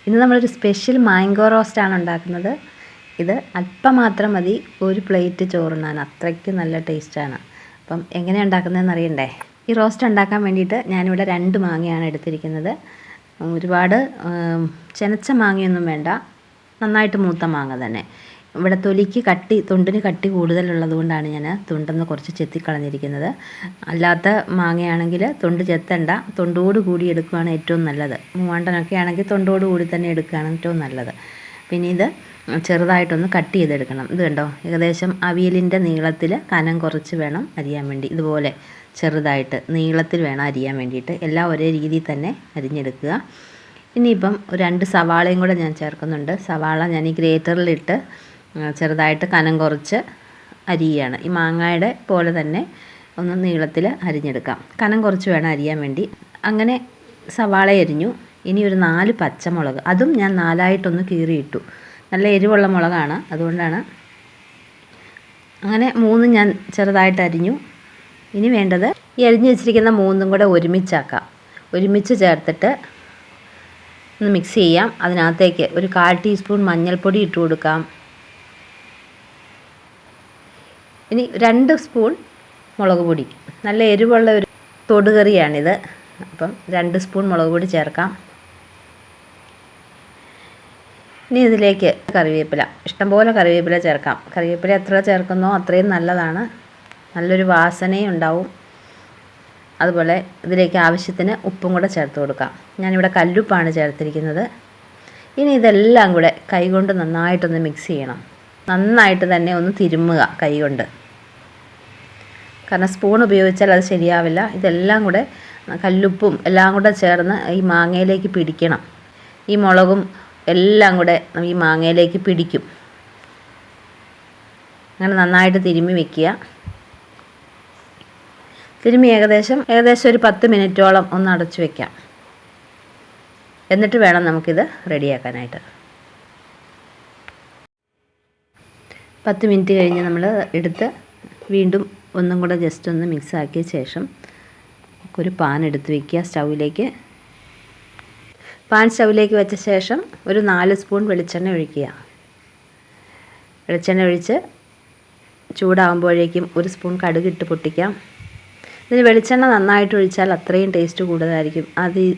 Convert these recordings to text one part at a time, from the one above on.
ഇന്ന് നമ്മളൊരു special mango റോസ്റ്റാണ് ഉണ്ടാക്കുന്നത്. ഇത് അല്പം മാത്രം മതി ഒരു പ്ലേറ്റ് ചോറുണ്ണാൻ, അത്രയ്ക്ക് നല്ല ടേസ്റ്റാണ്. അപ്പം എങ്ങനെയാണ് ഉണ്ടാക്കുന്നതെന്ന് അറിയണ്ടേ? ഈ റോസ്റ്റ് ഉണ്ടാക്കാൻ വേണ്ടിയിട്ട് ഞാനിവിടെ 2 മാങ്ങയാണ് എടുത്തിരിക്കുന്നത്. ഒരുപാട് ചെനച്ച മാങ്ങയൊന്നും വേണ്ട, നന്നായിട്ട് മൂത്ത മാങ്ങ തന്നെ. ഇവിടെ തൊണ്ടിന് കട്ടി കൂടുതലുള്ളത് കൊണ്ടാണ് ഞാൻ തൊണ്ടെന്ന് കുറച്ച് ചെത്തിക്കളഞ്ഞിരിക്കുന്നത്. അല്ലാത്ത മാങ്ങയാണെങ്കിൽ തൊണ്ട് ചെത്തണ്ട, തൊണ്ടോട് കൂടി എടുക്കുകയാണ് ഏറ്റവും നല്ലത്. മൂവാണ്ടനൊക്കെ ആണെങ്കിൽ തൊണ്ടോട് കൂടി തന്നെ എടുക്കുകയാണ് ഏറ്റവും നല്ലത്. പിന്നെ ഇത് ചെറുതായിട്ടൊന്ന് കട്ട് ചെയ്തെടുക്കണം. ഇത് കണ്ടോ, ഏകദേശം അവിയലിൻ്റെ നീളത്തിൽ കനം കുറച്ച് വേണം അരിയാൻ വേണ്ടി. ഇതുപോലെ ചെറുതായിട്ട് നീളത്തിൽ വേണം അരിയാൻ വേണ്ടിയിട്ട്. എല്ലാം ഒരേ രീതിയിൽ തന്നെ അരിഞ്ഞെടുക്കുക. ഇനിയിപ്പം 2 സവാളയും കൂടെ ഞാൻ ചേർക്കുന്നുണ്ട്. സവാള ഞാൻ ഈ ഗ്രേറ്ററിലിട്ട് ചെറുതായിട്ട് കനം കുറച്ച് അരിയുകയാണ്. ഈ മാങ്ങയുടെ പോലെ തന്നെ ഒന്ന് നീളത്തിൽ അരിഞ്ഞെടുക്കാം. കനം കുറച്ച് വേണം അരിയാൻ വേണ്ടി. അങ്ങനെ സവാള അരിഞ്ഞു. ഇനി ഒരു 4 പച്ചമുളക്, അതും ഞാൻ 4ആയിട്ടൊന്ന് കീറിയിട്ടു. നല്ല എരിവുള്ള മുളകാണ്, അതുകൊണ്ടാണ്. അങ്ങനെ 3 ഞാൻ ചെറുതായിട്ട് അരിഞ്ഞു. ഇനി വേണ്ടത് ഈ അരിഞ്ഞു വെച്ചിരിക്കുന്ന 3ഉം കൂടെ ഒരുമിച്ച് ചേർത്തിട്ട് ഒന്ന് മിക്സ് ചെയ്യാം. അതിനകത്തേക്ക് ഒരു 1/4 ടീസ്പൂൺ മഞ്ഞൾപ്പൊടി ഇട്ട് കൊടുക്കാം. ഇനി 2 സ്പൂൺ മുളക് പൊടി. നല്ല എരിവുള്ള ഒരു തൊടുകറിയാണിത്. അപ്പം 2 സ്പൂൺ മുളക് പൊടി ചേർക്കാം. ഇനി ഇതിലേക്ക് കറിവേപ്പില, ഇഷ്ടംപോലെ കറിവേപ്പില ചേർക്കാം. കറിവേപ്പില എത്ര ചേർക്കുന്നോ അത്രയും നല്ലതാണ്, നല്ലൊരു വാസനയും ഉണ്ടാവും. അതുപോലെ ഇതിലേക്ക് ആവശ്യത്തിന് ഉപ്പും കൂടെ ചേർത്ത് കൊടുക്കാം. ഞാനിവിടെ കല്ലുപ്പാണ് ചേർത്തിരിക്കുന്നത്. ഇനി ഇതെല്ലാം കൂടെ കൈകൊണ്ട് നന്നായിട്ടൊന്ന് മിക്സ് ചെയ്യണം. നന്നായിട്ട് തന്നെ ഒന്ന് തിരുമ്മുക കൈകൊണ്ട്, കാരണം സ്പൂൺ ഉപയോഗിച്ചാൽ അത് ശരിയാവില്ല. ഇതെല്ലാം കൂടെ കല്ലുപ്പും എല്ലാം കൂടെ ചേർന്ന് ഈ മാങ്ങയിലേക്ക് പിടിക്കണം. ഈ മുളകും എല്ലാം കൂടെ ഈ മാങ്ങയിലേക്ക് പിടിക്കും. അങ്ങനെ നന്നായിട്ട് തിരുമ്മി വെക്കുക. തിരുമ്മി ഏകദേശം ഒരു 10 മിനിറ്റോളം ഒന്ന് അടച്ചു വയ്ക്കാം. എന്നിട്ട് വേണം നമുക്കിത് റെഡിയാക്കാനായിട്ട്. 10 മിനിറ്റ് കഴിഞ്ഞ് നമ്മൾ എടുത്ത് വീണ്ടും ഒന്നും കൂടെ ജസ്റ്റ് ഒന്ന് മിക്സ് ആക്കിയ ശേഷം ഒരു പാൻ എടുത്ത് വയ്ക്കുക. സ്റ്റൗവിലേക്ക് വെച്ച ശേഷം ഒരു 4 സ്പൂൺ വെളിച്ചെണ്ണ ഒഴിക്കുക. വെളിച്ചെണ്ണ ഒഴിച്ച് ചൂടാകുമ്പോഴേക്കും 1 സ്പൂൺ കടുക് ഇട്ട് പൊട്ടിക്കാം. ഇതിന് വെളിച്ചെണ്ണ നന്നായിട്ട് ഒഴിച്ചാൽ അത്രയും ടേസ്റ്റ് കൂടുതലായിരിക്കും.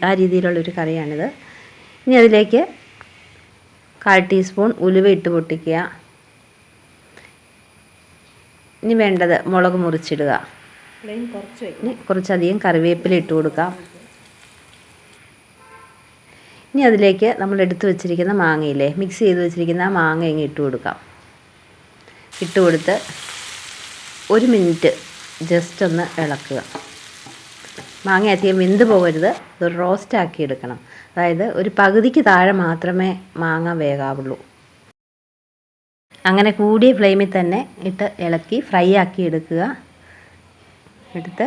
ആ രീതിയിലുള്ളൊരു കറിയാണിത്. ഇനി അതിലേക്ക് 1/4 ടീസ്പൂൺ ഉലുവ ഇട്ട് പൊട്ടിക്കുക. ഇനി വേണ്ടത് മുളക് മുറിച്ചിടുക. ഇനി കുറച്ചധികം കറിവേപ്പില ഇട്ട് കൊടുക്കാം. ഇനി അതിലേക്ക് നമ്മൾ എടുത്തു വെച്ചിരിക്കുന്ന മാങ്ങയില്ലേ, മിക്സ് ചെയ്ത് വെച്ചിരിക്കുന്ന ആ മാങ്ങ ഇങ്ങ് ഇട്ട് കൊടുക്കാം. ഇട്ട് കൊടുത്ത് 1 മിനിറ്റ് ജസ്റ്റ് ഒന്ന് ഇളക്കുക. മാങ്ങ അധികം വെന്ത് പോകരുത്, ഇതൊരു റോസ്റ്റ് ആക്കി എടുക്കണം. അതായത് ഒരു പകുതിക്ക് താഴെ മാത്രമേ മാങ്ങ വേകാവുള്ളൂ. അങ്ങനെ കൂടിയ ഫ്ലെയിമിൽ തന്നെ ഇട്ട് ഇളക്കി ഫ്രൈ ആക്കി എടുക്കുക. എടുത്ത്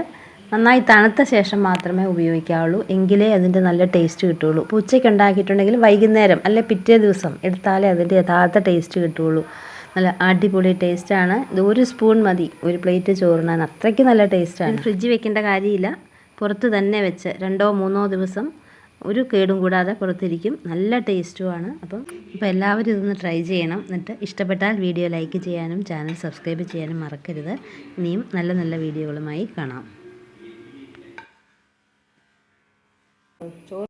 നന്നായി തണുത്ത ശേഷം മാത്രമേ ഉപയോഗിക്കാവുള്ളൂ, എങ്കിലേ അതിൻ്റെ നല്ല ടേസ്റ്റ് കിട്ടുകയുള്ളൂ. ഇപ്പോൾ ഉച്ചയ്ക്ക് ഉണ്ടാക്കിയിട്ടുണ്ടെങ്കിൽ വൈകുന്നേരം അല്ലെ പിറ്റേ ദിവസം എടുത്താലേ അതിൻ്റെ യഥാർത്ഥ ടേസ്റ്റ് കിട്ടുകയുള്ളൂ. നല്ല അടിപൊളി ടേസ്റ്റാണ്. ഇത് 1 സ്പൂൺ മതി ഒരു പ്ലേറ്റ് ചോറിനാൻ, അത്രയ്ക്ക് നല്ല ടേസ്റ്റാണ്. ഫ്രിഡ്ജിൽ വെക്കേണ്ട കാര്യമില്ല, പുറത്ത് തന്നെ വെച്ച് 2-3 ദിവസം ഒരു കേടും കൂടാതെ പുറത്തിരിക്കും. നല്ല ടേസ്റ്റുമാണ്. അപ്പോൾ എല്ലാവരും ഇതൊന്ന് ട്രൈ ചെയ്യണം. എന്നിട്ട് ഇഷ്ടപ്പെട്ടാൽ വീഡിയോ ലൈക്ക് ചെയ്യാനും ചാനൽ സബ്സ്ക്രൈബ് ചെയ്യാനും മറക്കരുത്. ഇനിയും നല്ല നല്ല വീഡിയോകളുമായി കാണാം.